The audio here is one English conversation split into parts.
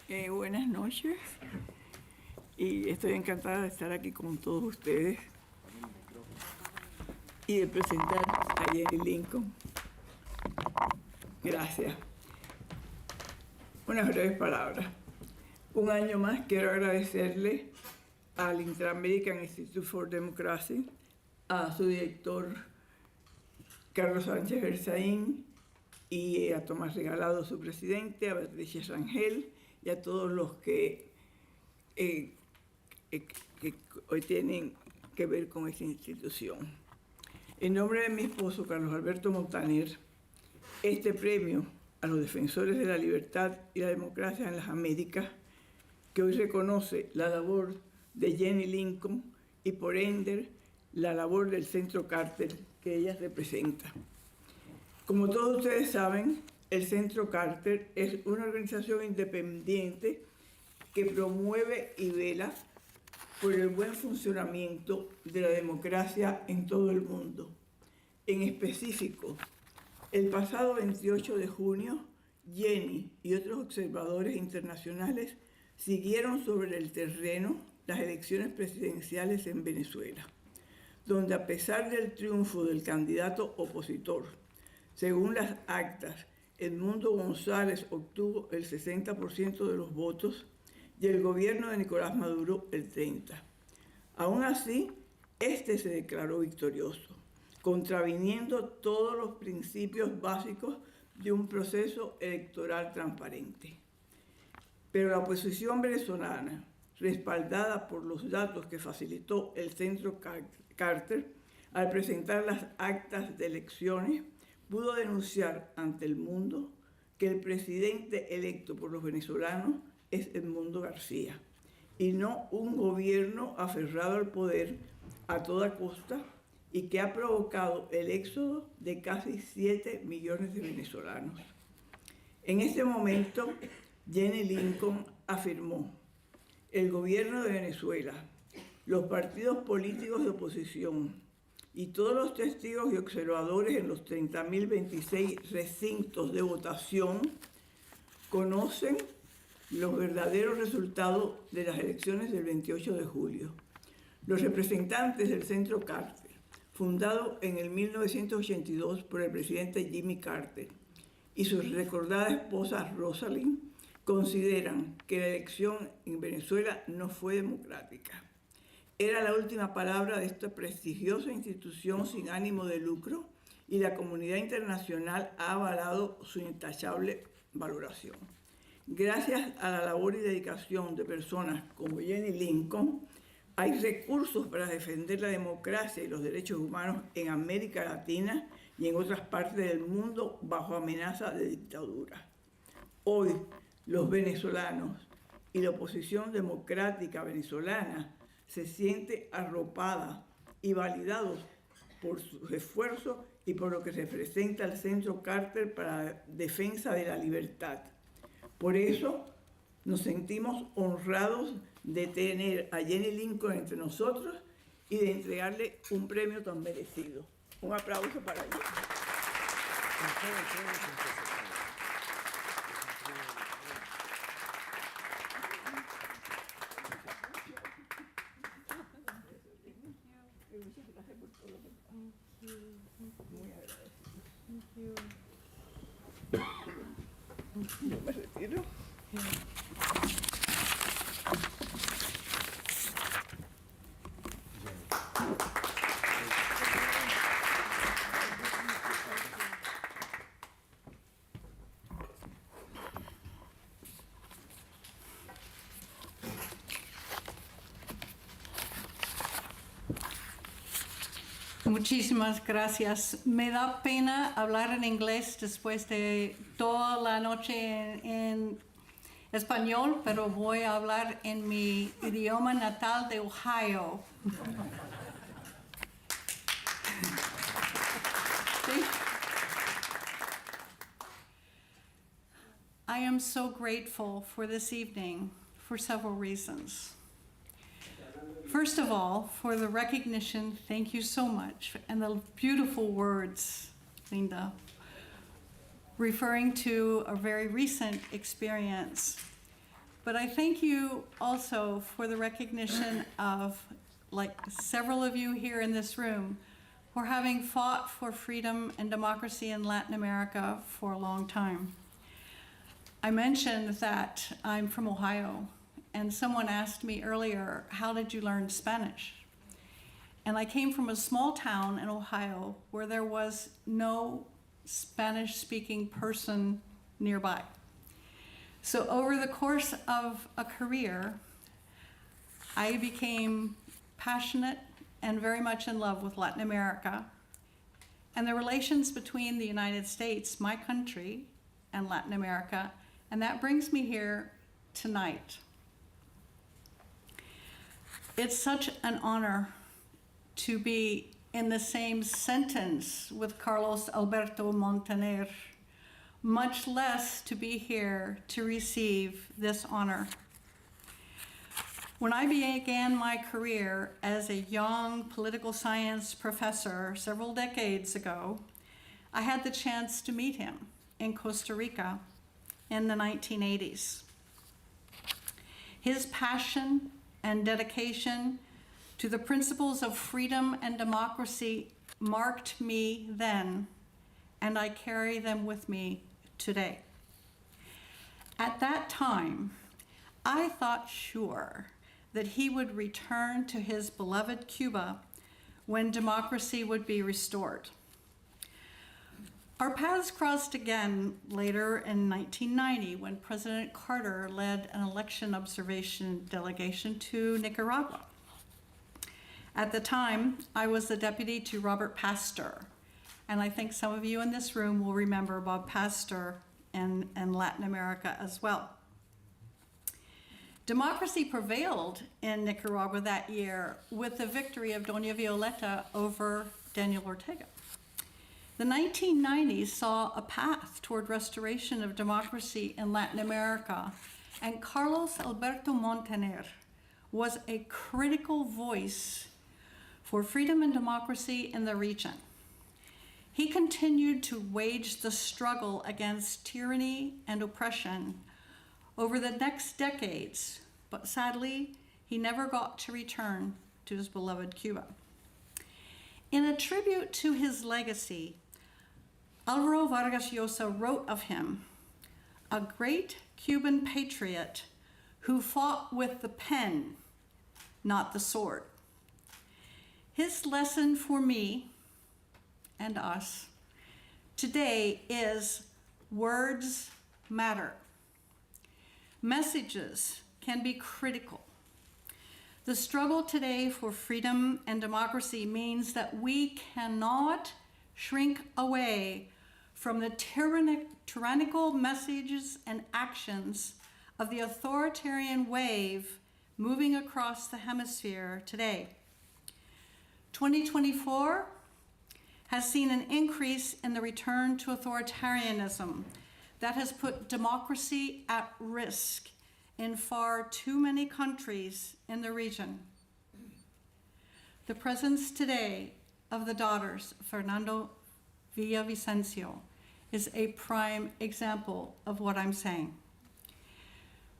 Buenas noches y estoy encantada de estar aquí con todos ustedes y de presentar a Jennie Lincoln. Gracias. Unas breves palabras. Un año más quiero agradecerle al Inter-American Institute for Democracy, a su director Carlos Sánchez Berzaín y a Tomás Regalado, su presidente, a Patricia Rangel y a todos los que hoy tienen que ver con esta institución. En nombre de mi esposo, Carlos Alberto Montaner, este premio a los defensores de la libertad y la democracia en las Américas, que hoy reconoce la labor de Jennie Lincoln y por ende la labor del Centro Carter que ella representa. Como todos ustedes saben, el Centro Carter es una organización independiente que promueve y vela por el buen funcionamiento de la democracia en todo el mundo. En específico, el pasado 28 de junio, Jennie y otros observadores internacionales siguieron sobre el terreno las elecciones presidenciales en Venezuela, donde a pesar del triunfo del candidato opositor, según las actas, Edmundo González obtuvo el 60% de los votos y el gobierno de Nicolás Maduro el 30%. Aún así, este se declaró victorioso, contraviniendo todos los principios básicos de un proceso electoral transparente. Pero la oposición venezolana, respaldada por los datos que facilitó el Centro Carter, al presentar las actas de elecciones, pudo denunciar ante el mundo que el presidente electo por los venezolanos es Edmundo García y no un gobierno aferrado al poder a toda costa y que ha provocado el éxodo de casi 7 millones de venezolanos. En este momento, Jennie Lincoln afirmó: el gobierno de Venezuela, los partidos políticos de oposición y todos los testigos y observadores en los 30.026 recintos de votación conocen los verdaderos resultados de las elecciones del 28 de julio. Los representantes del Centro Carter, fundado en el 1982 por el presidente Jimmy Carter y su recordada esposa Rosalind, consideran que la elección en Venezuela no fue democrática. Era la última palabra de esta prestigiosa institución sin ánimo de lucro y la comunidad internacional ha avalado su intachable valoración. Gracias a la labor y dedicación de personas como Jennie Lincoln, hay recursos para defender la democracia y los derechos humanos en América Latina y en otras partes del mundo bajo amenaza de dictadura. Hoy, los venezolanos y la oposición democrática venezolana se siente arropada y validados por sus esfuerzos y por lo que representa el Centro Carter para la defensa de la libertad. Por eso nos sentimos honrados de tener a Jennie Lincoln entre nosotros y de entregarle un premio tan merecido. Un aplauso para ella. Muchas gracias por todo lo que muy agradecido. Yo me retiro. Muchísimas gracias. Me da pena hablar en inglés después de toda la noche en español, pero voy a hablar en mi idioma natal de Ohio. I am so grateful for this evening for several reasons. First of all, for the recognition, thank you so much, and the beautiful words, Linda, referring to a very recent experience But I thank you also for the recognition of, like several of you here in this room, for having fought for freedom and democracy in Latin America for a long time. I mentioned that I'm from Ohio, and someone asked me earlier, how did you learn Spanish? And I came from a small town in Ohio where there was no Spanish-speaking person nearby. So over the course of a career, I became passionate and very much in love with Latin America and the relations between the United States, my country, and Latin America, and that brings me here tonight. It's such an honor to be in the same sentence with Carlos Alberto Montaner, much less to be here to receive this honor. When I began my career as a young political science professor several decades ago, I had the chance to meet him in Costa Rica in the 1980s. His passion and dedication to the principles of freedom and democracy marked me then, and I carry them with me today. At that time, I thought sure that he would return to his beloved Cuba when democracy would be restored. Our paths crossed again later in 1990 when President Carter led an election observation delegation to Nicaragua. At the time, I was the deputy to Robert Pastor, and I think some of you in this room will remember Bob Pastor in Latin America as well. Democracy prevailed in Nicaragua that year with the victory of Doña Violeta over Daniel Ortega. The 1990s saw a path toward restoration of democracy in Latin America, and Carlos Alberto Montaner was a critical voice for freedom and democracy in the region. He continued to wage the struggle against tyranny and oppression over the next decades, but sadly, he never got to return to his beloved Cuba. In a tribute to his legacy, Álvaro Vargas Llosa wrote of him, a great Cuban patriot who fought with the pen, not the sword. His lesson for me and us today is words matter. Messages can be critical. The struggle today for freedom and democracy means that we cannot shrink away from the tyrannical messages and actions of the authoritarian wave moving across the hemisphere today. 2024 has seen an increase in the return to authoritarianism that has put democracy at risk in far too many countries in the region. The presence today of the daughters of Fernando Villavicencio is a prime example of what I'm saying.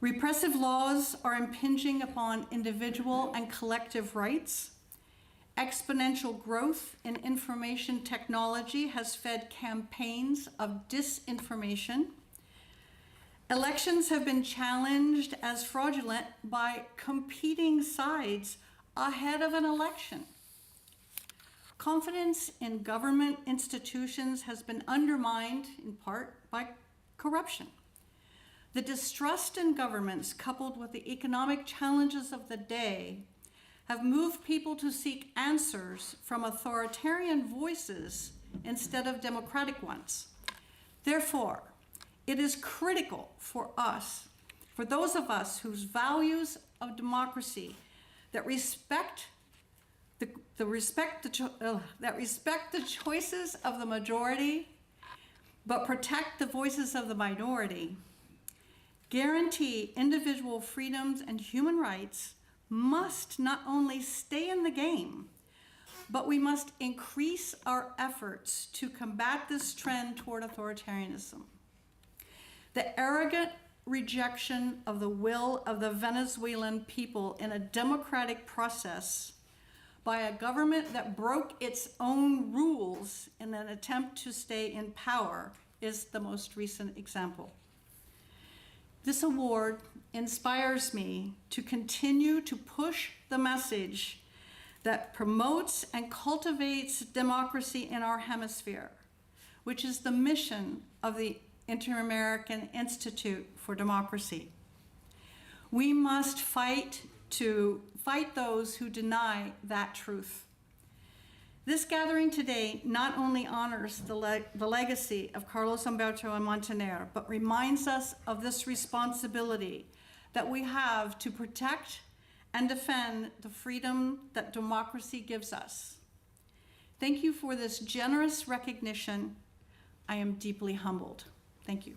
Repressive laws are impinging upon individual and collective rights. Exponential growth in information technology has fed campaigns of disinformation. Elections have been challenged as fraudulent by competing sides ahead of an election. Confidence in government institutions has been undermined in part by corruption. The distrust in governments, coupled with the economic challenges of the day, have moved people to seek answers from authoritarian voices instead of democratic ones. Therefore, it is critical for us, for those of us whose values of democracy that respect the choices of the majority, but protect the voices of the minority, guarantee individual freedoms and human rights, must not only stay in the game, but we must increase our efforts to combat this trend toward authoritarianism. The arrogant rejection of the will of the Venezuelan people in a democratic process by a government that broke its own rules in an attempt to stay in power is the most recent example. This award inspires me to continue to push the message that promotes and cultivates democracy in our hemisphere, which is the mission of the Inter-American Institute for Democracy. We must fight those who deny that truth. This gathering today not only honors the legacy of Carlos Alberto and Montaner, but reminds us of this responsibility that we have to protect and defend the freedom that democracy gives us. Thank you for this generous recognition. I am deeply humbled. Thank you.